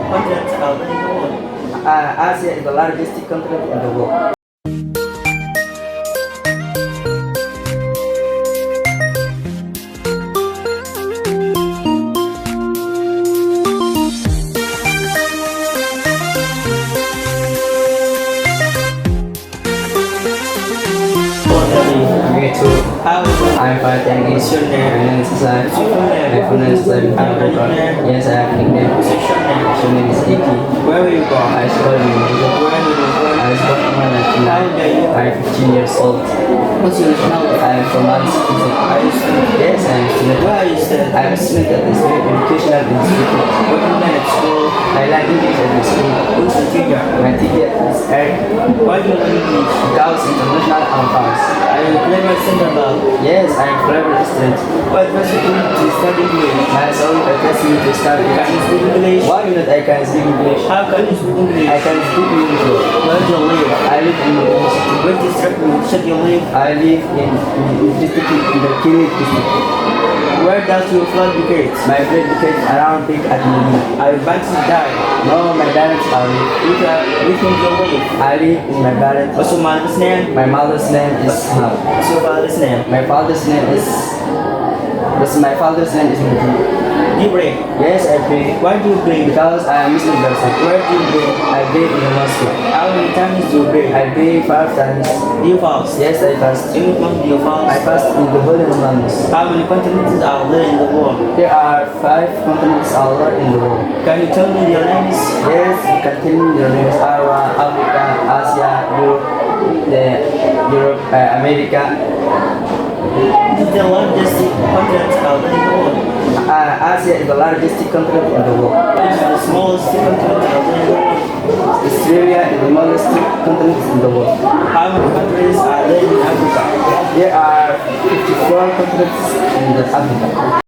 continents are in the world? Asia is the largest continent in the world. Me too. How is it? I'm fine, thank you. What's your name? My name is Hassan. What's your name? My full name is Hassan. Have a nickname? Yes, I have a nickname. What's your name? Your name is Iki. Where were you born? I was born in Where were you born? I was born in Nigeria. How old are you? I'm 15 years old. What's your nationality? I am from Somali citizen. Are you student? Yes, I am a student. Where are you studying? I am a student at the Educational Institute. What do you learn at school? I learn English at the school. Who's the teacher? My teacher is Eric. Why do you learn English? Gauss International Campus. Are you a clever student? Yes, I am a clever student. What was you doing to study English? My son requests me to study. Can you speak English? Why not I can speak English? How can you speak English? I can speak English. Where do you live? I live in Which district should you live? I live in district in the Kilit district. Where does your flight locate? My friend located around Big at Medina. Are your parents died? No, my parents are live. Which one do you live? I live in my parents. What's your mother's name? My mother's name is What's your father's name? My father's name is my father's name is Muhammad. You pray. Yes, I pray. Why do you pray? Because I am Muslim person. Where do you pray? I pray in the mosque. How many times do you pray? I pray 5 times. Do you fast? Yes, I fast. In which month do you fast? I fast in the holy months. How many continents are there in the world? There are 5 continents all over in the world. Can you tell me their names? Yes, you can tell me your names. Africa, Asia, Europe, America. Which is the largest continent are there in the world? Asia is the largest continent in the world. Which is the smallest continent are there in the world? Australia is the smallest continent in the world. How many countries are there in Africa? There are 54 continents in Africa.